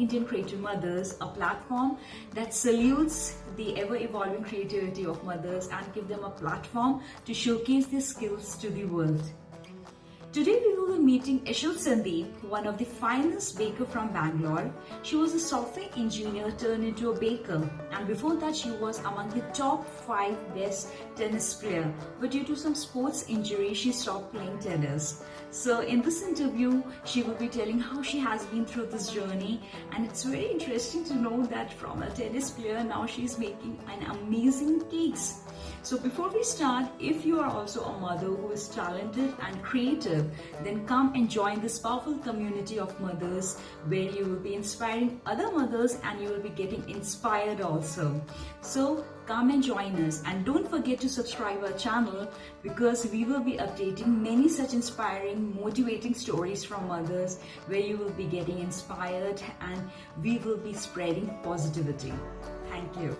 Indian Creative Mothers, a platform that salutes the ever-evolving creativity of mothers and give them a platform to showcase their skills to the world. Today we will be meeting Ashel Sandeep, one of the finest baker from Bangalore. She was a software engineer turned into a baker, and before that she was among the top 5 best tennis player. But due to some sports injury, she stopped playing tennis. So in this interview, she will be telling how she has been through this journey, and it's very interesting to know that from a tennis player now she's making an amazing cakes. So before we start, if you are also a mother who is talented and creative, then come and join this powerful community of mothers where you will be inspiring other mothers and you will be getting inspired also. So come and join us, and don't forget to subscribe our channel because we will be updating many such inspiring, motivating stories from mothers where you will be getting inspired and we will be spreading positivity. Thank you.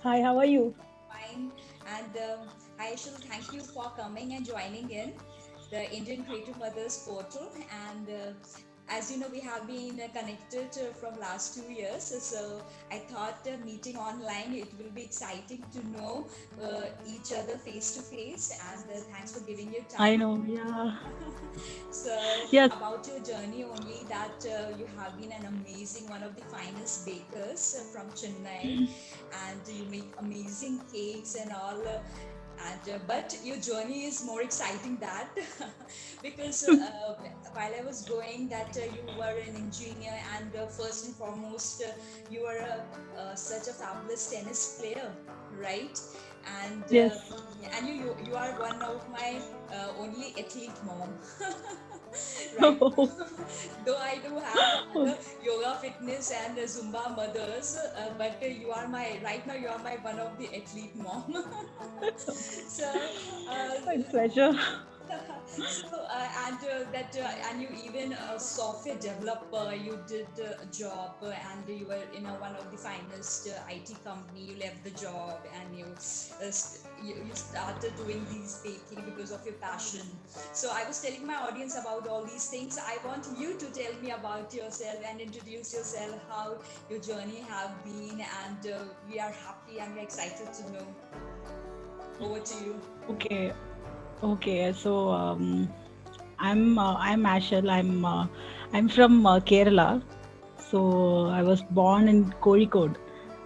Hi, how are you? Fine. And hi, Ashel, thank you for coming and joining in the Indian Creative Mothers portal. And as you know, we have been connected from last 2 years. So I thought meeting online, it will be exciting to know each other face to face. And thanks for giving your time. I know, yeah. So Yes. about your journey only, that you have been an amazing, one of the finest bakers from Chennai, and you make amazing cakes and all. But your journey is more exciting that because while I was going that you were an engineer, and first and foremost you were such a fabulous tennis player, right? And Yes. and you are one of my only athlete mom. Right. Though I do have other yoga, fitness, and Zumba mothers, but you are my right now. You are my one of the athlete mom. So, My pleasure. so and you even a software developer. You did a job, and you were in one of the finest IT company. You left the job and you started doing these baking because of your passion. So I was telling my audience about all these things. I want you to tell me about yourself and introduce yourself, how your journey have been, and we are happy and we're excited to know. Over to you. Okay. Okay. So I'm Ashel. I'm from Kerala. So I was born in Kozhikode.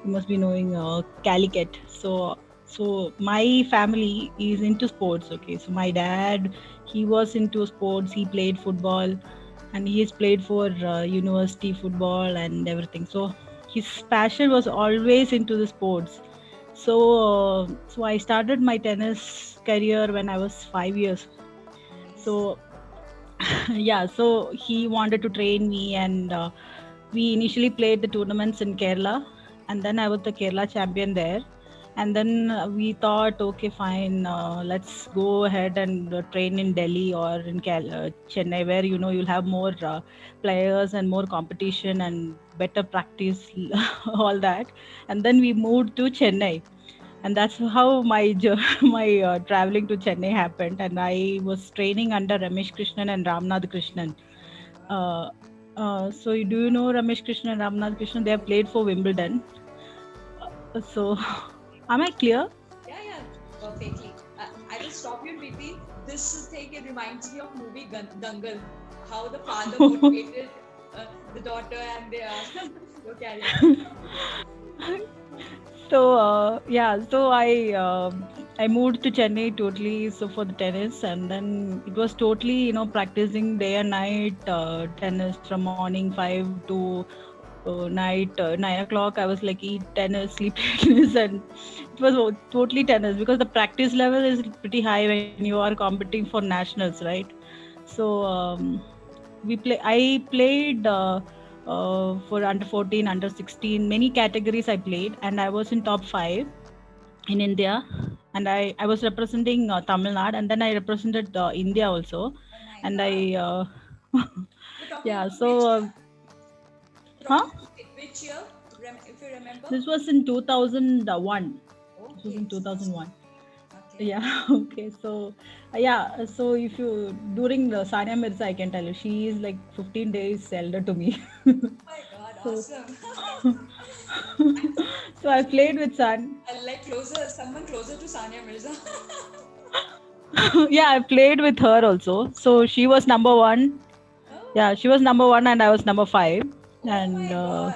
You must be knowing Calicut. So my family is into sports. Okay. So my dad, he was into sports. He played football, and he has played for university football and everything. So his passion was always into the sports. So I started my tennis career when I was 5 years. So yeah, so he wanted to train me, and we initially played the tournaments in Kerala, and then I was the Kerala champion there. And then we thought, okay, fine, let's go ahead and train in Delhi or in Chennai, where you'll have more players and more competition and better practice, all that. And then we moved to Chennai, and that's how my my traveling to Chennai happened. And I was training under Ramesh Krishnan and Ramnath Krishnan. So do you know Ramesh Krishnan and Ramnath Krishnan? They have played for Wimbledon. So am I clear? Yeah, perfectly. I will stop you in between. This thing, it reminds me of movie Dangal. How the father motivated the daughter, and they go carry on. So so I moved to Chennai totally, so for the tennis, and then it was totally practicing day and night tennis from morning 5 to night 9 o'clock. I was like eat tennis, sleep tennis, and it was totally tennis because the practice level is pretty high when you are competing for nationals, right? So I played. For under 14, under 16, many categories I played, and I was in top 5 in India, and I was representing Tamil Nadu, and then I represented India also, Oh my and God. You're talking yeah, about so which year? huh? Which year? If you remember? This was in 2001. This was Okay. in 2001. Okay. Yeah, okay. So, so if you during the Sania Mirza, I can tell you, she is like 15 days elder to me. My God, So, awesome. so I played with San. I like closer, someone closer to Sania Mirza. Yeah, I played with her also. So she was number one. Yeah, Oh, she was number one and I was number five. oh And my God.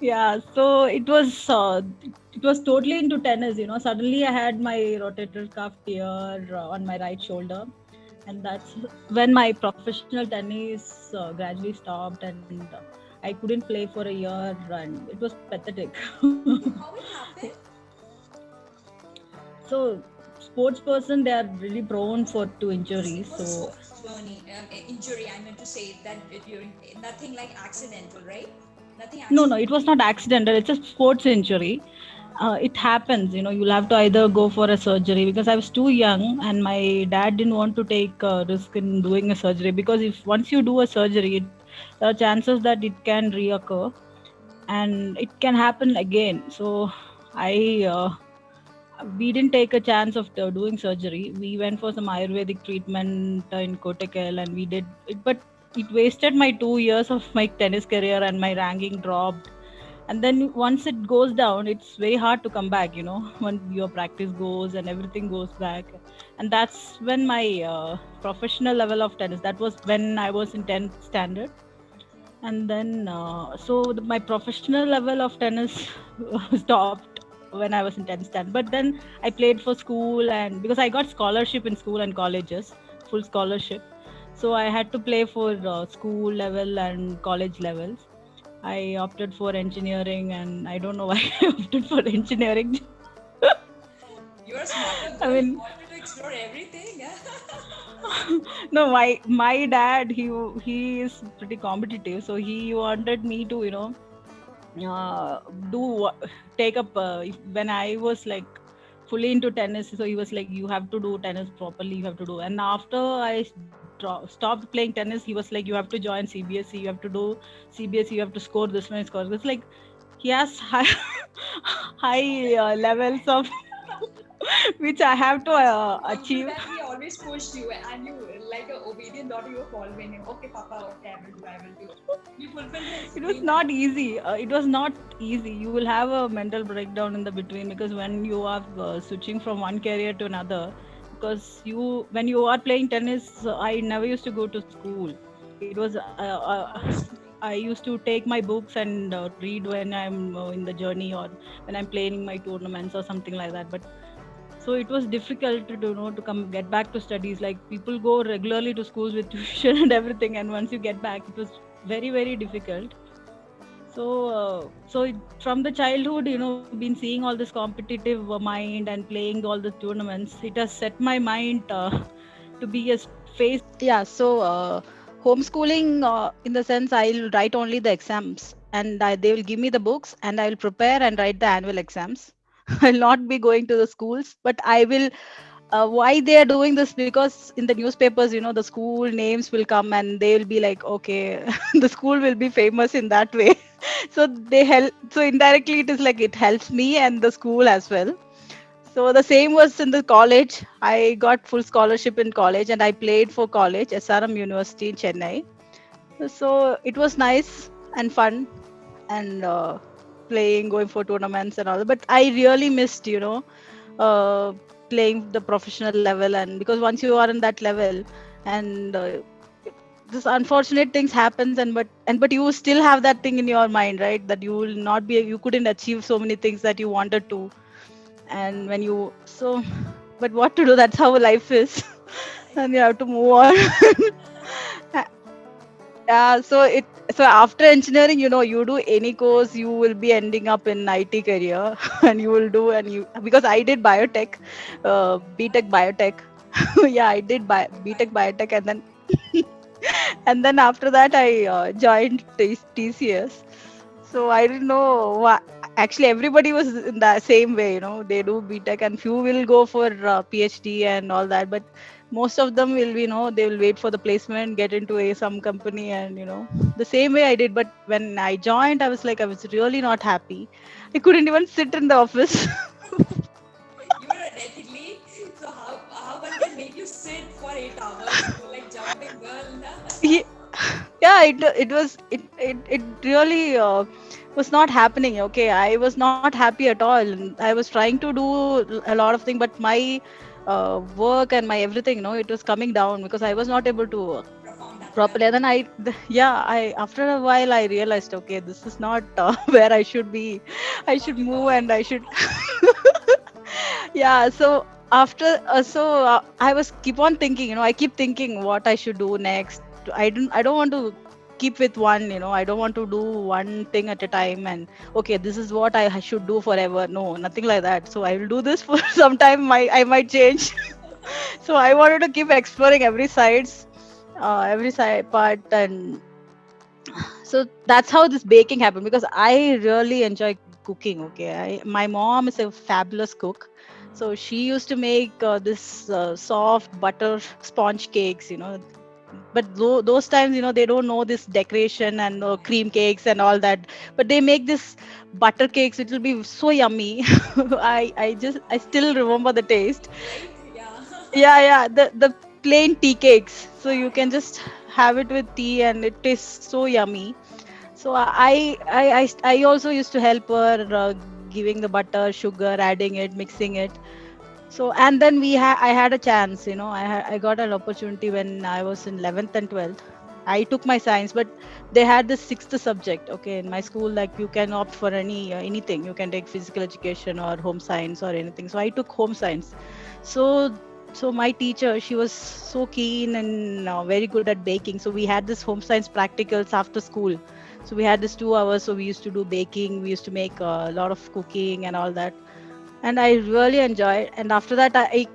yeah, so it was totally into tennis. Suddenly I had my rotator cuff tear on my right shoulder, and that's when my professional tennis gradually stopped, and I couldn't play for a year, and it was pathetic. Okay, how it happened? So sports person, they are really prone for to It injuries. was a So journey, injury. I meant to say that you're nothing like accidental, right? Nothing no, no, accidental. it was not accidental. It's a sports injury. It happens. You'll have to either go for a surgery because I was too young, and my dad didn't want to take a risk in doing a surgery because if once you do a surgery, there are chances that it can reoccur and it can happen again. So I we didn't take a chance of doing surgery. We went for some Ayurvedic treatment in Kottakkal, and we did it, but it wasted my 2 years of my tennis career, and my ranking dropped. And then once it goes down, it's very hard to come back. When your practice goes and everything goes back, and that's when my professional level of tennis. That was when I was in 10th standard, and then my professional level of tennis stopped when I was in 10th standard. But then I played for school, and because I got scholarship in school and colleges, full scholarship, so I had to play for school level and college levels. I opted for engineering, and I don't know why I opted for engineering. You're a smarter I girl. You mean, wanted to explore everything. no, my dad, he is pretty competitive, so he wanted me to uh, do take up when I was like fully into tennis. So he was like, you have to do tennis properly, you have to do. And after I stopped playing tennis, he was like, you have to join CBSE, you have to do CBSE, you have to score this many scores. It's like he has high high levels of which I have to Uncle achieve. that he always pushed you, and you, like a obedient daughter, you were following him. Okay, Papa. Okay, I will do. I will do. You fulfilled his It was dream. not easy. It was not easy. You will have a mental breakdown in the between because when you are switching from one career to another, because when you are playing tennis, I never used to go to school. It was I used to take my books and read when I'm in the journey or when I'm playing my tournaments or something like that. But so it was difficult to to come get back to studies. Like people go regularly to schools with tuition and everything, and once you get back, it was very difficult. From the childhood, been seeing all this competitive mind and playing all the tournaments, it has set my mind to be a face. Yeah, so homeschooling, in the sense, I'll write only the exams, and they will give me the books, and I will prepare and write the annual exams. I'll not be going to the schools, but I will. Why they are doing this? Because in the newspapers, the school names will come, and they will be like, okay, the school will be famous in that way. So they help. So indirectly, it is like it helps me and the school as well. So the same was in the college. I got full scholarship in college, and I played for college, SRM University in Chennai. So it was nice and fun, and playing, going for tournaments and all. But I really missed, uh, playing the professional level, and because once you are in that level, and this unfortunate things happens, but you still have that thing in your mind, right? That you couldn't achieve so many things that you wanted to, and when you so but what to do, that's how life is. And you have to move on. Yeah, so after engineering, you do any course, you will be ending up in IT career, and you will do and you because I did biotech, BTech biotech. Yeah, I did BTech biotech, and then and then after that I joined TCS. So I didn't know what. Actually, everybody was in the same way. They do BTech, and few will go for PhD and all that. But most of them will be, they will wait for the placement, get into some company, and the same way I did. But when I joined, I was really not happy. I couldn't even sit in the office. yeah, it really was not happening. Okay, I was not happy at all. And I was trying to do a lot of things, but my work and my everything, it was coming down because I was not able to Perform that well. properly. And then yeah, I after a while I realized, okay, this is not where I should be. I Not should your move calling. and I should yeah. So after I was keep on thinking, I keep thinking what I should do next. I don't want to keep with one, I don't want to do one thing at a time. And okay, this is what I should do forever. No, nothing like that. So I will do this for some time. I might change. So I wanted to keep exploring every side part. And so that's how this baking happened, because I really enjoy cooking. Okay, my mom is a fabulous cook. So she used to make this soft butter sponge cakes, but those times, they don't know this decoration and cream cakes and all that. But they make this butter cakes, it will be so yummy. I still remember the taste. Right? Yeah. Yeah, the plain tea cakes, so you can just have it with tea and it tastes so yummy. So I also used to help her, giving the butter, sugar, adding it, mixing it. So and then I had a chance, I got an opportunity when I was in 11th and 12th. I took my science, but they had this sixth subject. Okay, in my school, like you can opt for anything. You can take physical education or home science or anything. So I took home science. So so my teacher, she was so keen and very good at baking. So we had this home science practicals after school. So we had this 2 hours. So we used to do baking. We used to make a lot of cooking and all that, and I really enjoyed. And after that, I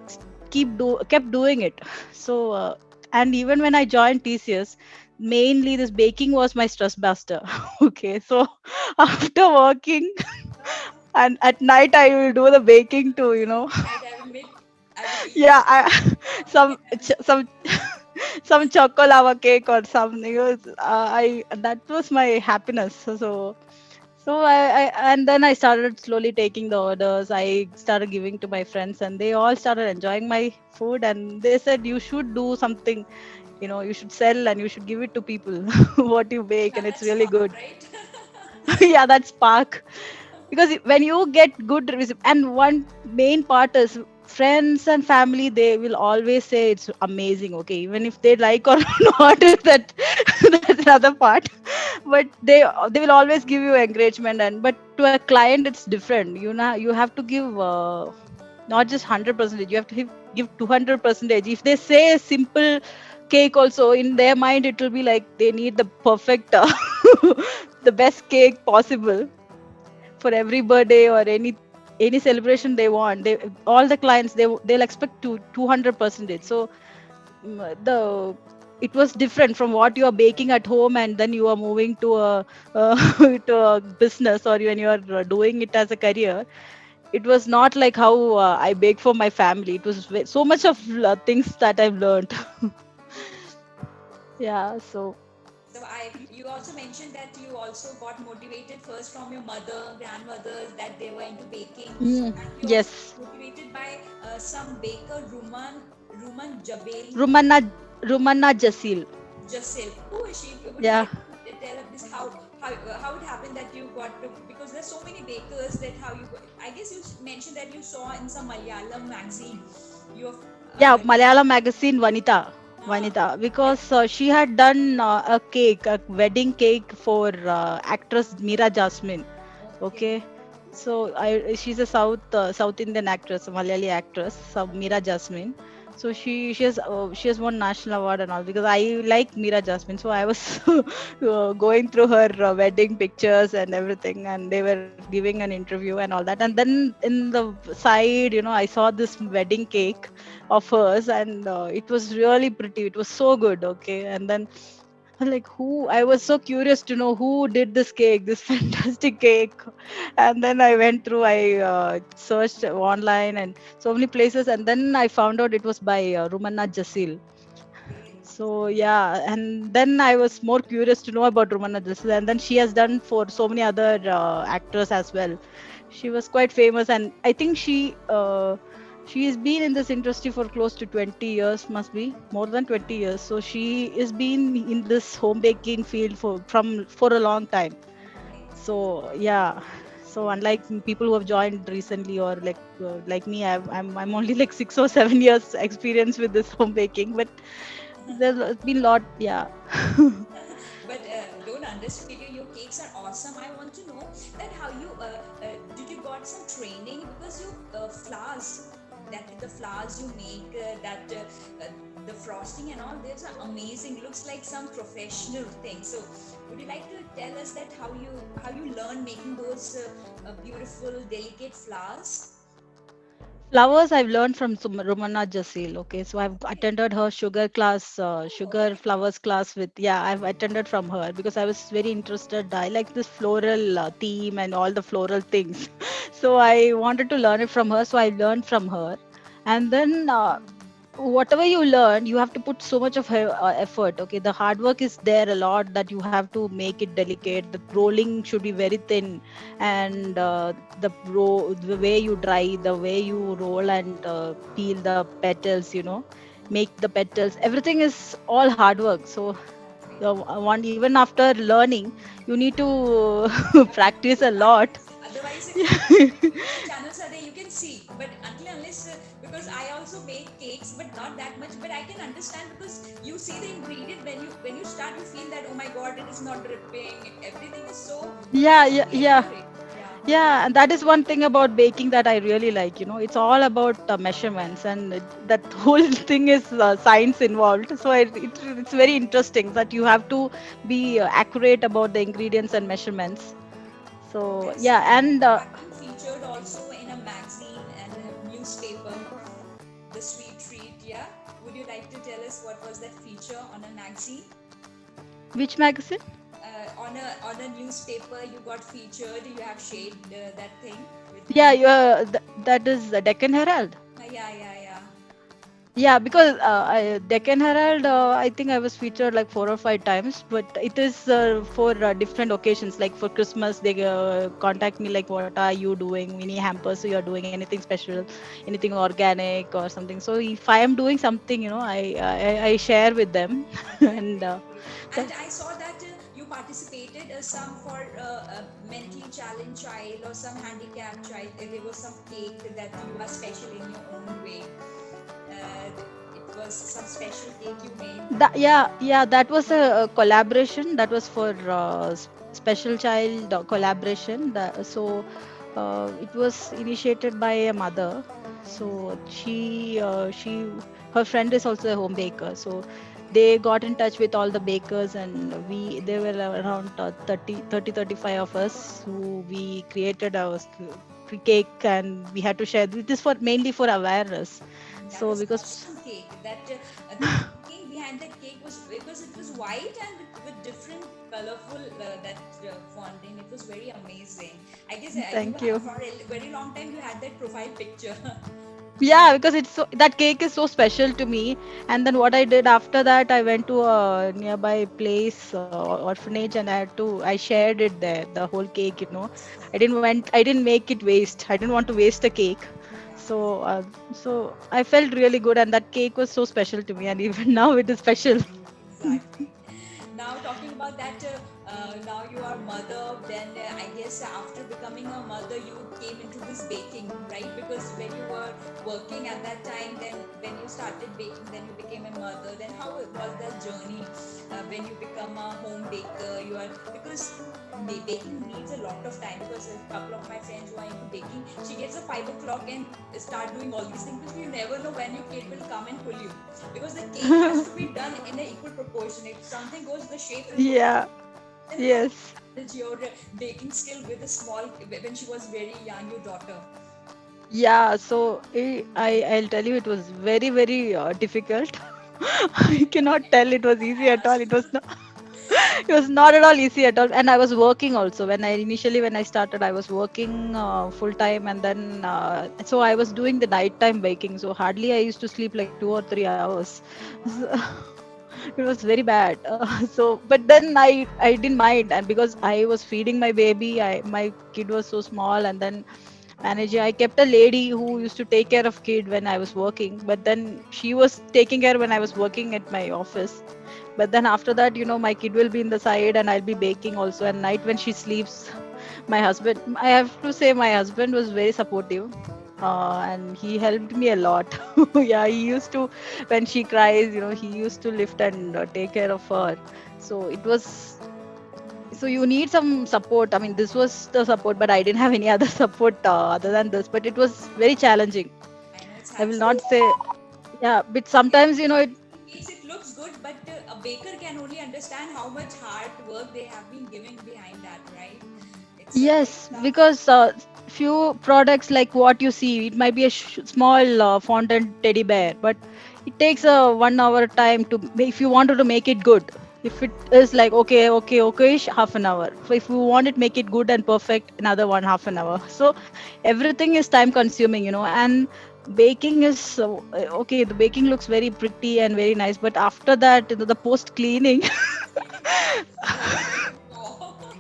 kept doing it. So and even when I joined TCS, mainly this baking was my stress buster. Okay, so after working and at night I will do the baking too. At night I will eat Yeah, cake some and some some chocolate cake or something. I that was my happiness. So and then I started slowly taking the orders. I started giving to my friends, and they all started enjoying my food. And they said, "You should do something. You should sell and you should give it to people what you bake, yeah, and it's that's really fun, good." right? Yeah, that's spark. Because when you get good reviews, and one main part is friends and family, they will always say it's amazing. Okay, even if they like or not, that's another part. But they will always give you encouragement. And but to a client, it's different. You have to give not just 100%, you have to give 200%. If they say a simple cake also, in their mind it will be like they need the perfect the best cake possible for every birthday or any celebration they want. All the clients, they'll expect 200%. So the it was different from what you are baking at home, and then you are moving to a to a business, or when you are doing it as a career. It was not like how I bake for my family. It was so much of things that I've learned. Yeah, so So you also mentioned that you also got motivated first from your mother, grandmothers, that they were into baking, and you also yes, got motivated by some baker, Ruman Jabel. Rumana Rumana Jasil. Jasil. Who is she? Would you Yeah. like to tell us this how it happened that you got to, because there's so many bakers that how you got, I guess you mentioned that you saw in some Malayalam magazine. You have Yeah, uh, Malayalam magazine Vanita. uh, Vanita, yeah. because she had done a wedding cake for actress Meera Jasmine. Okay. Okay, so she's a South Indian actress, a Malayali actress, so Meera Jasmine. So she has won national award and all, because I like Meera Jasmine. So I was going through her wedding pictures and everything, and they were giving an interview and all that. And then in the side, I saw this wedding cake of hers, and it was really pretty. It was so good. Okay, and then like, who I was so curious to know who did this cake, this fantastic cake. And then I went through, I searched online and so many places, and then I found out it was by Rumana Jasil. Okay. So yeah, and then I was more curious to know about Rumana Jasil, and then she has done for so many other actors as well. She was quite famous, and I think She's been in this industry for close to 20 years, must be more than 20 years. So she is been in this home baking field for a long time. Right. So yeah, so unlike people who have joined recently or like me, I'm only like 6 or 7 years experience with this home baking, but there's been lot, yeah. But don't underestimate your cakes are awesome. I want to know that how you did you got some training because you flowers that the flowers you make the frosting and all these are amazing. Looks like some professional thing. So would you like to tell us that how you learn making those beautiful delicate flowers? Flowers I've learned from Romana Jasil. Okay, so I've Okay. attended her sugar class, Oh, sugar that's flowers class with, yeah, I've attended from her because I was very interested. I like this floral theme and all the floral things. So I wanted to learn it from her. So I learned from her. And then whatever you learn, you have to put so much of effort. Okay, the hard work is there a lot that you have to make it delicate. The rolling should be very thin, and the way you dry, the way you roll and peel the petals, make the petals, everything is all hard work. So the one, even after learning, you need to yeah, you need practice to a lot. practice. Otherwise, YouTube channels are there, you can see. But until unless, because I also make cakes, but not that much. But I can understand because you see the ingredient when you start, you feel that oh my god, it is not dripping. Everything is so Yeah, yeah, so yeah. accurate. Yeah. Yeah, and that is one thing about baking that I really like. It's all about measurements, and that whole thing is science involved. So it's very interesting that you have to be accurate about the ingredients and measurements. So I yeah, saw that and you are being featured also in a magazine and a newspaper, The Sweet Treat. Yeah. Would you like to tell us what was that feature on a magazine? which magazine? On a newspaper you got featured, you have shared that thing with Yeah, me. that is the Deccan Herald. Yeah, yeah, yeah. Yeah, because Deccan Herald, I think I was featured like 4 or 5 times, but it is for different occasions. Like for Christmas, they contact me like, "What are you doing? Any hampers? So you're doing anything special, anything organic or something?" So if I am doing something, I share with them, That's and very cool. And that, I saw that you participated some for a mentally challenged child or some handicapped child. There was some cake that you are special in your own way. It was some special cake you made. yeah, that was a collaboration. That was for special child collaboration. It was initiated by a mother. So her friend is also a home baker. So they got in touch with all the bakers, and there were around 35 of us who we created our cake, and we had to share. This is for mainly for awareness. That So was because awesome cake. That the thinking behind that cake was because it was white and with different colorful that fondant. It was very amazing. I guess you thank you. for a very long time you had that profile picture. Yeah, because that cake is so special to me. And then what I did after that, I went to a nearby place, orphanage, and I shared it there, the whole cake. Awesome. I didn't make it waste. I didn't want to waste a cake. Yeah. So I felt really good, and that cake was so special to me, and even now it is special. Exactly. Now talking about that, now you are mother. Then I guess after becoming a mother, you came into this baking, right? Because when you were working at that time, then when you started baking, then you became a mother. Then how was that journey when you become a home baker? You are because baking needs a lot of time because a couple of my friends who are into baking, she gets a 5 o'clock and start doing all these things because you never know when your kid will come and pull you because the cake has to be done in an equal proportion. If something goes, the shape will go. Yeah. Then how you Yes. manage your baking skill with a small when she was very young, your daughter? Yeah. So I'll tell you, it was very very difficult. I cannot tell it was easy at all. It was not. It was not at all easy at all, and I was working also. When I started, I was working full time, and then so I was doing the nighttime baking. So hardly I used to sleep like 2 or 3 hours. So, it was very bad. But then I didn't mind, and because I was feeding my baby, my kid was so small, and then managing. I kept a lady who used to take care of kid when I was working, but then she was taking care when I was working at my office. But then after that, my kid will be in the side and I'll be baking also. And night when she sleeps, my husband, I have to say, my husband was very supportive. And he helped me a lot. Yeah, he used to, when she cries, he used to lift and take care of her. So it was, so you need some support. I mean, this was the support, but I didn't have any other support other than this. But it was very challenging. I know it's I will absolutely. not say, yeah, but It, sometimes, it, it makes it looks good, but a baker can only understand how much hard work they have been giving behind that, right? It's a very yes, tough. because few products like what you see, it might be a small fondant teddy bear, but it takes a 1 hour time to if you wanted to make it good. If it is like okay, half an hour. So if you want it, make it good and perfect, another one half an hour. So everything is time consuming, and baking is okay. The baking looks very pretty and very nice, but after that, the post cleaning. Oh, no.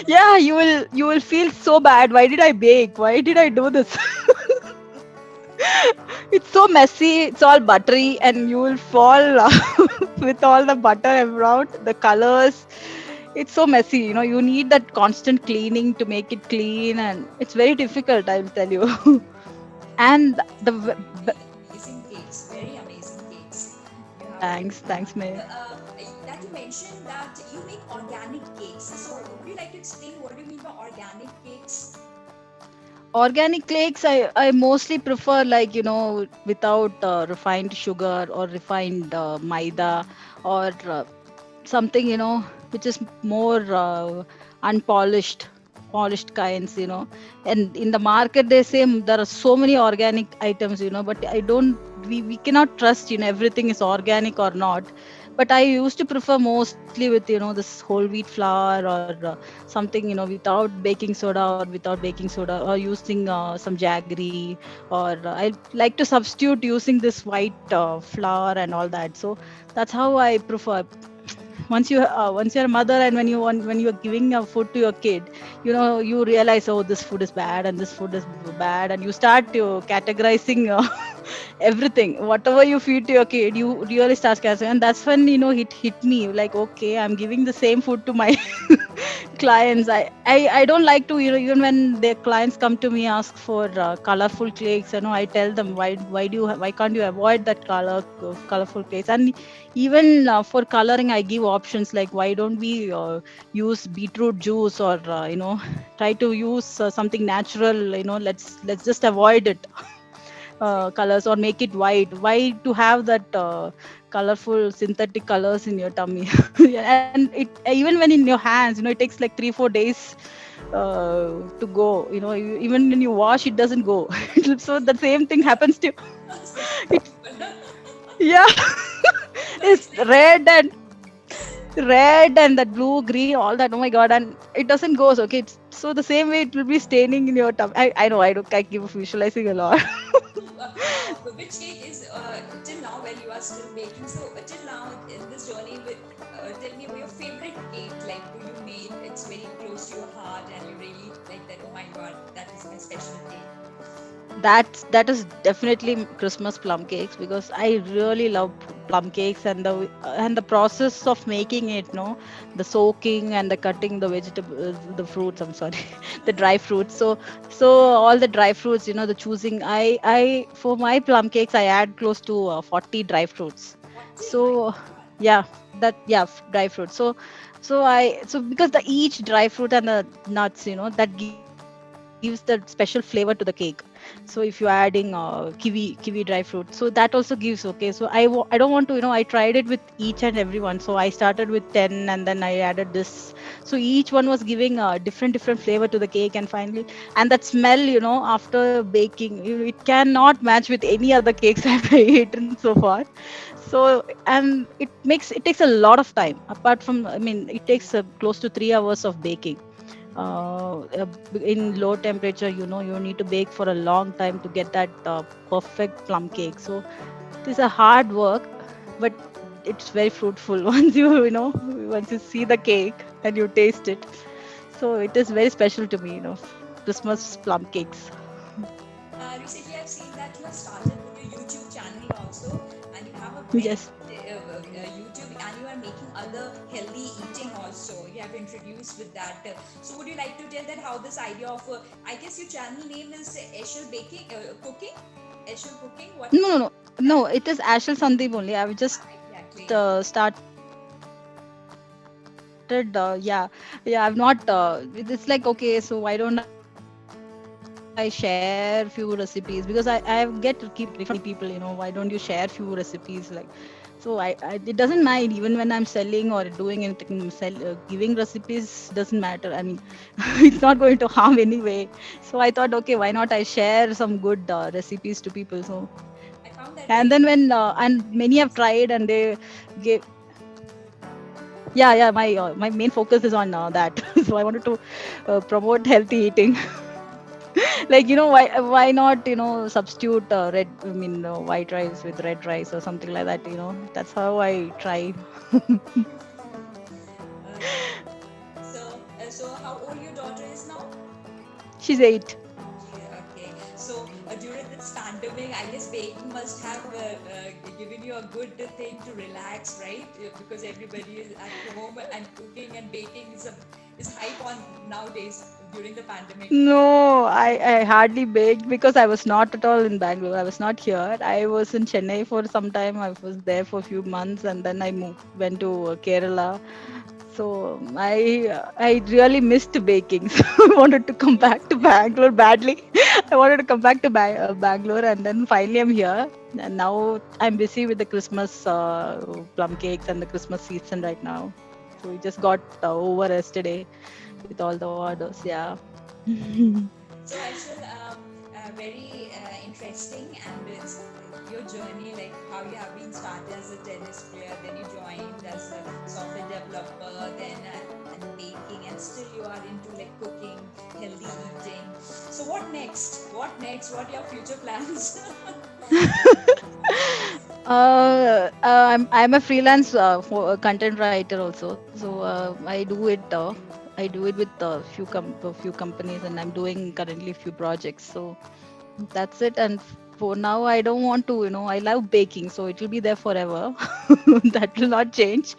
Yeah, you will feel so bad. Why did I bake? Why did I do this? It's so messy, it's all buttery, and you will fall with all the butter around the colors. It's so messy, you need that constant cleaning to make it clean, and it's very difficult, I will tell you. And But the you have really amazing cakes, very amazing cakes. You have really, thanks, and May. that you mentioned that you make organic cakes. So, would you like to explain what do you mean by organic cakes? Organic cakes, I mostly prefer, like, without refined sugar or refined maida, or something, which is more unpolished, polished kinds, and in the market they say there are so many organic items, but I don't, we cannot trust, everything is organic or not. But I used to prefer mostly with, this whole wheat flour, or something, without baking soda, or without baking soda, or using some jaggery, or I like to substitute using this white flour and all that. So that's how I prefer. Once you're a mother, and when you're giving food to your kid, you realize, oh, this food is bad and this food is bad, and you start to categorizing everything. Whatever you feed to your kid, you really start categorizing. And that's when, it hit me, like, okay, I'm giving the same food to my clients. I don't like to, even when their clients come to me ask for colorful cakes, I tell them, why can't you avoid that colorful cakes? And even for coloring, I give options like, why don't we use beetroot juice, or try to use something natural, let's just avoid it, colors, or make it white. Why to have that colorful synthetic colors in your tummy? Yeah, and it, even when in your hands, it takes like 3-4 days to go, even when you wash, it doesn't go. So the same thing happens to Same to it. people. Yeah. No, It's it's like red and that blue, green, all that. Oh my god! And it doesn't go. So, okay, so the same way it will be staining in your tummy. I know, I don't. I keep visualizing a lot. so, which cake is till now when you are still baking? So, till now in this journey, with tell me about your favorite cake. Like, do you made it's very close to your heart, and you really like that. Oh my god, that is my special cake. That is definitely Christmas plum cakes, because I really love plum cakes, and the process of making it, no, the soaking and the cutting the vegetable, the fruits. I'm sorry, the dry fruits. So all the dry fruits, the choosing. I for my plum cakes, I add close to 40 dry fruits. 40, my So god. yeah, dry fruits. So because the each dry fruit and the nuts, that gives the special flavor to the cake. So if you're adding kiwi dry fruit, so that also gives, okay. So I don't want to, I tried it with each and everyone. So I started with 10, and then I added this. So each one was giving a different flavor to the cake, and finally, and that smell, after baking, it cannot match with any other cakes I've eaten so far. So, and it takes a lot of time. Apart from, I mean, it takes close to 3 hours of baking in low temperature. You need to bake for a long time to get that perfect plum cake. So it is a hard work, but it's very fruitful once once you see the cake and you taste it. So it is very special to me, Christmas plum cakes. Recently, I've seen that you have started with your YouTube channel also, and you have a very Yes. YouTube, and you are making other healthy eating also. You have introduced with that. So, would you like to tell that how this idea of, I guess your channel name is Ashel Baking, Cooking, Ashel Cooking. What No, no, no. No, it is Ashel Sandeep only. I've just exactly? started. Yeah, yeah. I've not. It's like, okay, so why don't I share few recipes? Because I get keep requesting from many people. Why don't you share few recipes? Like, so it doesn't mind even when I'm selling or doing anything. Giving recipes doesn't matter. I mean, it's not going to harm anyway. So I thought, okay, why not I share some good recipes to people? So I found that and then very when and many have tried and they gave. Yeah, yeah, my main focus is on that. So I wanted to promote healthy eating. Like, why not, substitute red, I mean, white rice with red rice or something like that. That's how I try. okay. So how old your daughter is now? She's 8. Okay. So during this pandemic, I guess baking must have given you a good thing to relax, right? Because everybody is at home and cooking and baking is hype on nowadays during the pandemic. No, I hardly baked because I was not at all in Bangalore. I was not here. I was in Chennai for some time. I was there for a few months and then I went to Kerala. So I really missed baking. So I wanted to come back to Bangalore badly. I wanted to come back to Bangalore, and then finally I'm here. And now I'm busy with the Christmas plum cakes and the Christmas season right now. So we just got over yesterday with all the orders. Yeah. So Ashil, very interesting, and it's your journey, like how you have been started as a tennis player, then you joined as a software developer, then and baking, and still you are into like cooking, healthy eating. So what next? What next? What are your future plans? I'm a freelance for content writer also. So I do it with a few companies, and I'm doing currently a few projects. So that's it. And for now, I don't want to. I love baking, so it will be there forever. That will not change.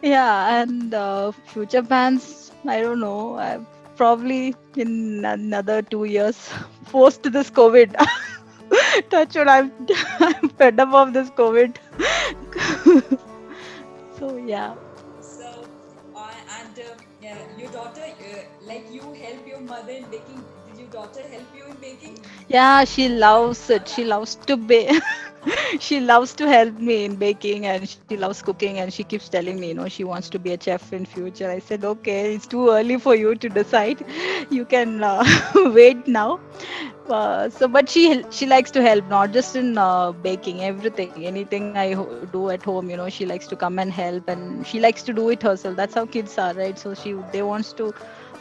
Yeah, and future plans. I don't know. Probably in another 2 years, post this COVID. Touch wood, I'm fed up of this COVID. So yeah, So, and yeah, your daughter, like you help your mother in baking. Did your daughter help you in baking? yeah, she loves it. She loves to bake. She loves to help me in baking, and she loves cooking, and she keeps telling me, she wants to be a chef in future. I said, okay, it's too early for you to decide. You can wait now. But she likes to help, not just in baking, everything, anything I do at home. She likes to come and help, and she likes to do it herself. That's how kids are, right? So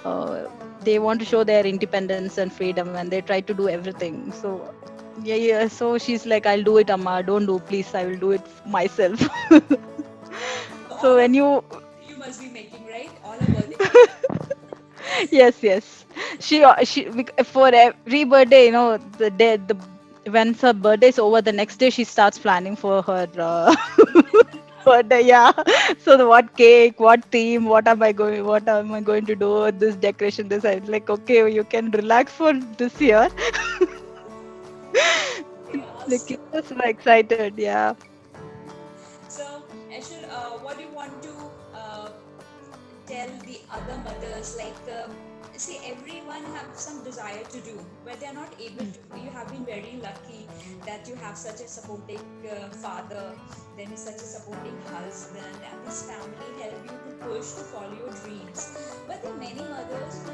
uh, they want to show their independence and freedom, and they try to do everything. So yeah, yeah. So she's like, I'll do it, Amma. Don't do, please. I will do it myself. So all So her when you you must be making, right? All her birthday cake. yes, yes. For every birthday, the when her birthday is over, the next day she starts planning for her birthday. Yeah. So what cake, what theme, what am I going to do? This decoration, this. I was like, okay, you can relax for this year. The Yes. kids are so excited. Yeah. So, Ashil, what do you want to tell the other mothers? Like, see, everyone have some desire to do, but they are not able to. You have been very lucky that you have such a supporting father, then such a supporting husband, and this family help you to push to follow your dreams. But there are many mothers who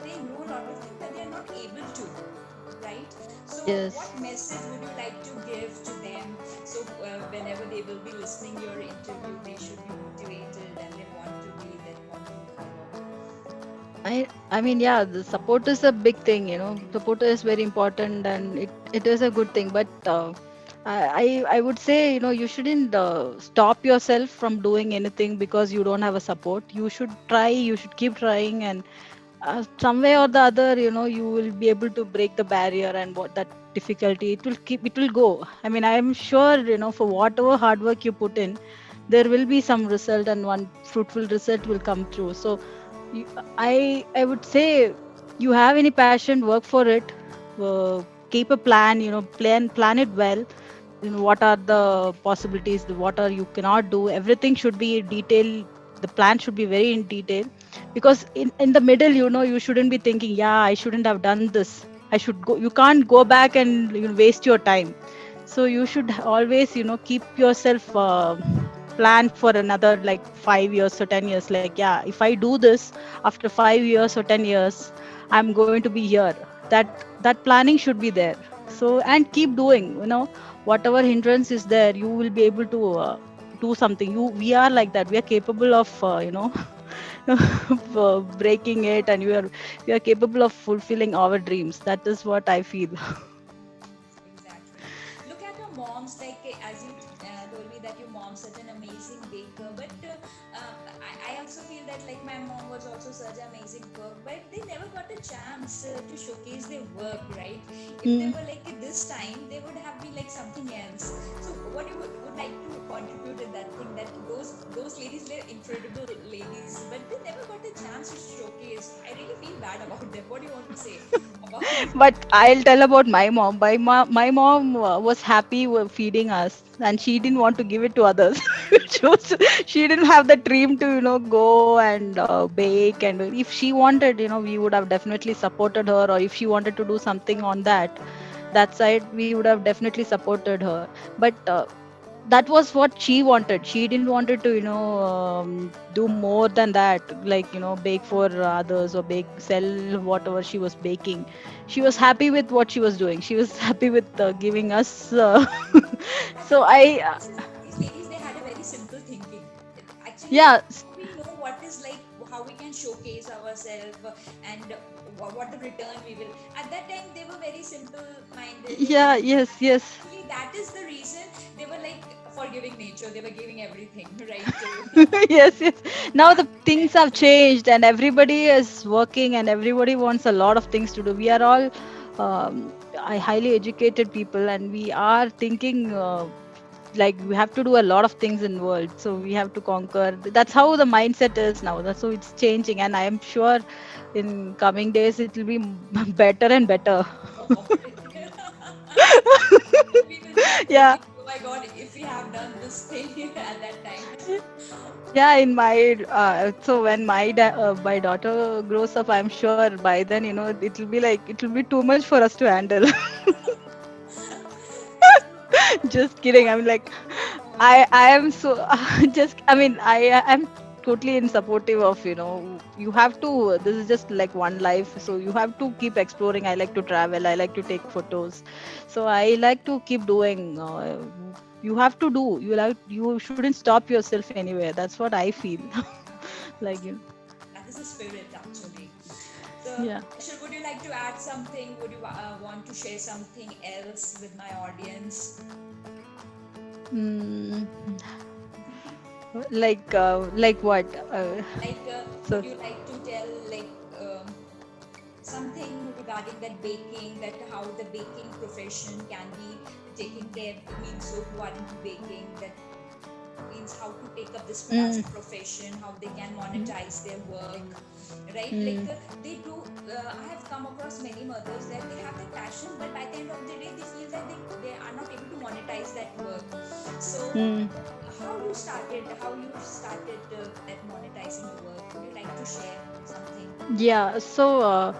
they know a lot of things, but they are not able to, right? So what Yes. message would you like to give to them, so whenever they will be listening your interview, they should be motivated and they want to be, they want to follow? I mean, yeah, the support is a big thing. Support is very important, and it is a good thing. But I would say, you shouldn't stop yourself from doing anything because you don't have a support. You should try. You should keep trying, and some way or the other, you will be able to break the barrier, and what that difficulty, it will go. I mean, I am sure, for whatever hard work you put in, there will be some result, and one fruitful result will come through. So you, I would say, you have any passion, work for it. Keep a plan, plan it well. What are the possibilities, what are you cannot do, everything should be detailed. The plan should be very in detail, because in the middle, you shouldn't be thinking, yeah, I shouldn't have done this, I should go. You can't go back and waste your time. So you should always, keep yourself plan for another like 5 years or 10 years, like, yeah, if I do this after 5 years or 10 years, I'm going to be here. That planning should be there. So, and keep doing, whatever hindrance is there, you will be able to do something. We are like that, we are capable of breaking it, and we are capable of fulfilling our dreams. That is what I feel. Exactly. Look at your moms, like as you told me that your mom's such an amazing baker, but I also feel that like my mom was also such an amazing cook, but they never got a chance to showcase their work, right? If they Mm. were like at this time, they would have been like something else. So what you would like to contribute in that thing, that those ladies were incredible ladies, but they never got a chance to showcase. I really feel bad about them. What do you want to say about? But I'll tell about my mom. My mom was happy with feeding us, and she didn't want to give it to others. She didn't have the dream to, go and bake. And if she wanted, we would have definitely supported her. Or if she wanted to do something on that side, we would have definitely supported her. But that was what she wanted. She didn't wanted to, do more than that, like, bake for others, or bake, sell whatever she was baking. She was happy with what she was doing. She was happy with giving us so Actually, I these ladies, they had a very simple thinking. Actually, yeah. we know what is like, how we can showcase ourselves, and what the return we will. At that time, they were very simple minded. They Yeah, didn't. yes, yes. Actually, that is the reason they were like forgiving nature. They were giving everything, right? Yes, yes. Now Back the things have then. changed, and everybody is working, and everybody wants a lot of things to do. We are all highly educated people, and we are thinking like we have to do a lot of things in world, so we have to conquer. That's how the mindset is now. That's how it's changing, and I am sure in coming days it will be better and better. We will be Yeah. thinking, oh my god, if we have done this thing at that time. Yeah, in my so when my daughter grows up, I'm sure by then, it'll be like, it'll be too much for us to handle. Just kidding. I'm like, I am so just, I mean, I'm totally in supportive of, you have to, this is just like one life, so you have to keep exploring. I like to travel, I like to take photos, so I like to keep doing. You have to do, you shouldn't stop yourself anywhere. That's what I feel. Like, That is the spirit, actually. So, yeah. Ashel, would you like to add something? Would you want to share something else with my audience? Mm, like what? Like, would So. you like to tell like something regarding that baking, that how the baking profession can be taken care? Means those who are into baking, that means how to take up this as Mm, a profession, how they can mm, monetize their work, right? Like mm, they do. I have come across many mothers that they have the passion, but by the end of the day, they feel that they are not able to monetize that work. So, mm. how you started at monetizing your work? Would you like to share something? Yeah, so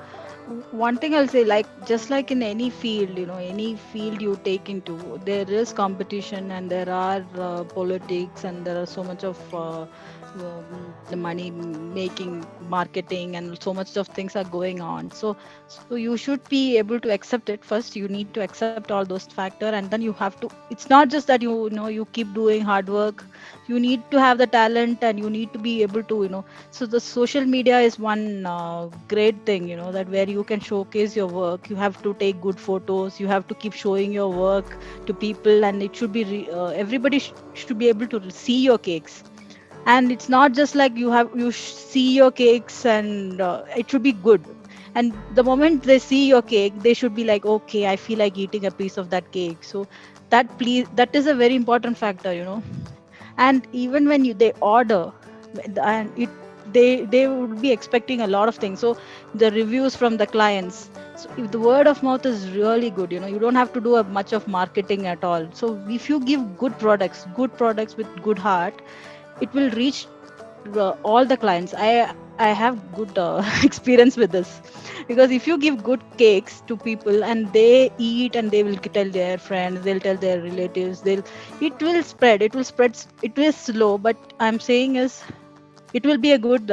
one thing I'll say, like, just like in any field, any field you take into, there is competition, and there are politics, and there are so much of the money making, marketing, and so much of things are going on. So you should be able to accept it. First, you need to accept all those factor, and then you have to. It's not just that you keep doing hard work. You need to have the talent, and you need to be able to, so the social media is one great thing, that where you can showcase your work. You have to take good photos, you have to keep showing your work to people, and it should be everybody should be able to see your cakes. And it's not just like see your cakes, and it should be good. And the moment they see your cake, they should be like, okay, I feel like eating a piece of that cake. So that is a very important factor, and even when they order, and they would be expecting a lot of things. So the reviews from the clients, so if the word of mouth is really good, you don't have to do a much of marketing at all. So if you give good products with good heart, it will reach all the clients. I have good experience with this, because if you give good cakes to people and they eat, and they will tell their friends, they'll tell their relatives, it will slow, but I'm saying is it will be a good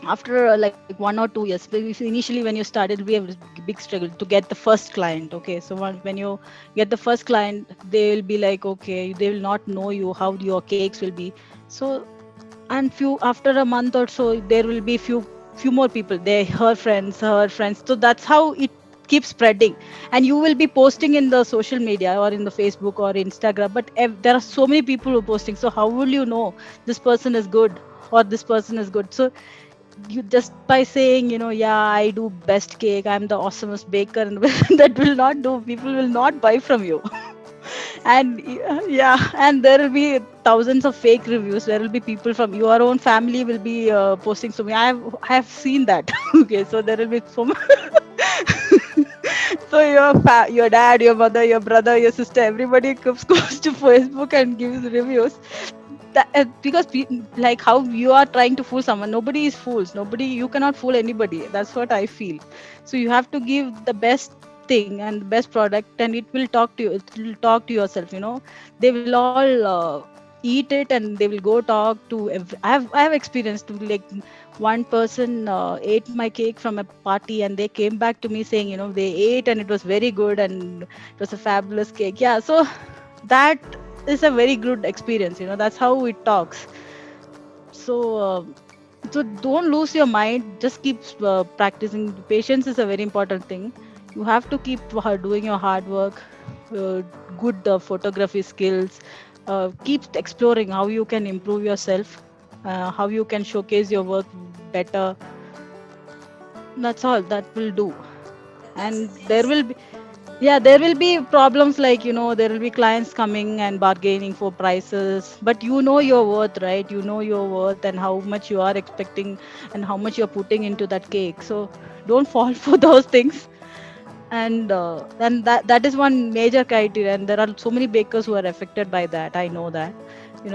after like 1 or 2 years. Because initially when you started, we have big struggle to get the first client. Okay, so when you get the first client, they will be like, okay, they will not know you, how your cakes will be. So, and few after a month or so, there will be few more people, they her friends, so that's how it keeps spreading. And you will be posting in the social media or in the Facebook or Instagram, but there are so many people who are posting, so how will you know this person is good or this person is good? So you just by saying, yeah, I do best cake, I'm the awesomest baker, and that will not do. People will not buy from you. And yeah, and there will be thousands of fake reviews. There will be people from your own family will be posting. So I have seen that. Okay, so there will be so much. So your dad, your mother, your brother, your sister, everybody goes to Facebook and gives reviews. Because like how you are trying to fool someone, nobody is fools. Nobody, you cannot fool anybody. That's what I feel. So you have to give the best thing and the best product, and it will talk to you. It will talk to yourself. They will all eat it, and they will go talk to. I have experienced to, like, one person ate my cake from a party, and they came back to me saying, they ate and it was very good, and it was a fabulous cake. Yeah, so that is a very good experience. That's how it talks. So uh, so don't lose your mind, just keep practicing. Patience is a very important thing. You have to keep doing your hard work, uh, good photography skills. Keep exploring how you can improve yourself, how you can showcase your work better. That's all that will do. That's And there amazing. will be, yeah, there will be problems, like, there will be clients coming and bargaining for prices, but you know your worth, right? You know your worth and how much you are expecting and how much you're putting into that cake. So don't fall for those things. And that is one major criteria, and there are so many bakers who are affected by that. I know that,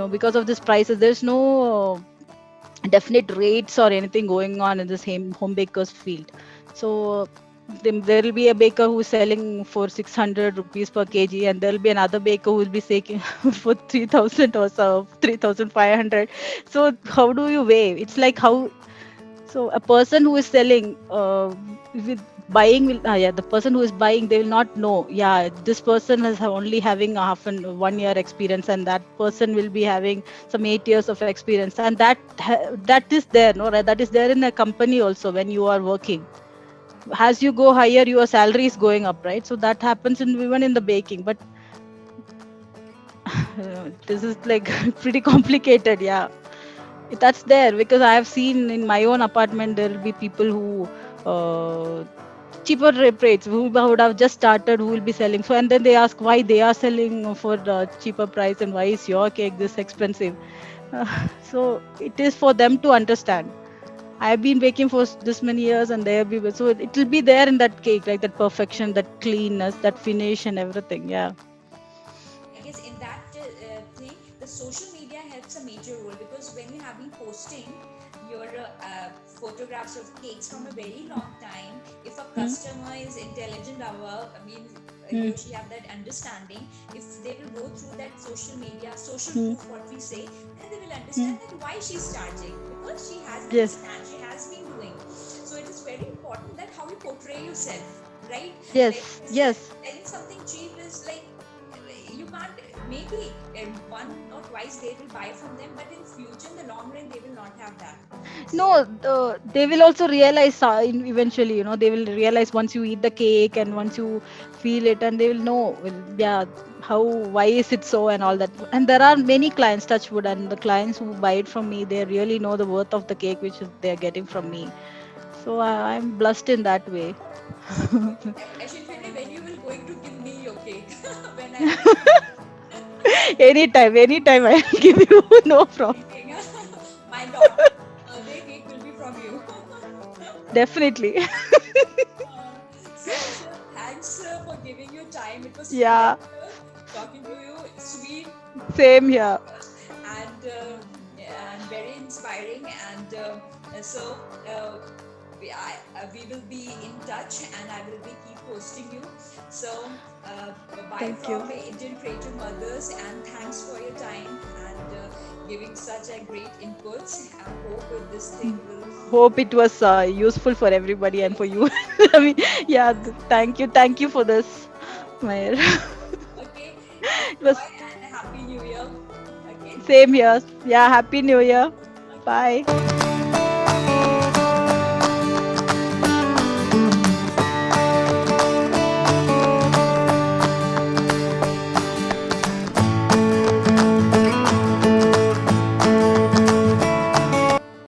because of this prices, there's no definite rates or anything going on in this home bakers field. So there will be a baker who's selling for 600 rupees per kg, and there will be another baker who will be selling for 3000 or so 3500. So how do you weigh? It's like how, so a person who is selling with buying will, yeah, the person who is buying, they will not know. Yeah, this person is only having a 1 year experience, and that person will be having some 8 years of experience, and that is there, no, right? That is there in a company also. When you are working, as you go higher, your salary is going up, right? So that happens even in the baking. But this is like pretty complicated. Yeah, that's there, because I have seen in my own apartment there will be people who cheaper rates, who would have just started, who will be selling. So and then they ask why they are selling for cheaper price, and why is your cake this expensive. So it is for them to understand. I have been baking for this many years, and they have been, so it will be there in that cake, like that perfection, that cleanness, that finish, and everything. Yeah. I guess in that thing, the social media helps a major role, because when you have been posting your photographs of cakes from a very long time, if a Mm, customer is intelligent, I mean, he mm, or she have that understanding, if they will go through that social media, social mm, proof, what we say, then they will mm. understand that why she's charging, because she has Yes. understand, she has been doing. So it is very important that how you portray yourself, right? Like Yes. you said, Yes. telling something cheap is like, you can't. maybe one or twice they will buy from them, but in future, in the long run, they will not have that. So No, they will also realize eventually, they will realize once you eat the cake and once you feel it, and they will know, well, yeah, how, why is it so, and all that. And there are many clients, touch wood, and the clients who buy it from me, they really know the worth of the cake which they're getting from me. So I'm blessed in that way. Essentially, when you will going to give me your cake when I will Anytime, anytime I'll give you, no problem. thinking my daughter's birthday cake will be from you. Definitely. So Ashel, thanks for giving your time. It was Yeah, pleasure talking to you. Sweet same here. and very inspiring. And so we will be in touch, and I will be keep posting you. So bye Thank you. from Indian Creative Mothers, and thanks for your time and giving such a great inputs. I hope this thing will. Hope it was useful for everybody and for you. I mean, yeah, thank you for this, Mayer. Okay, It was enjoy and happy New Year. Okay. same here. Yeah, happy New Year. Bye.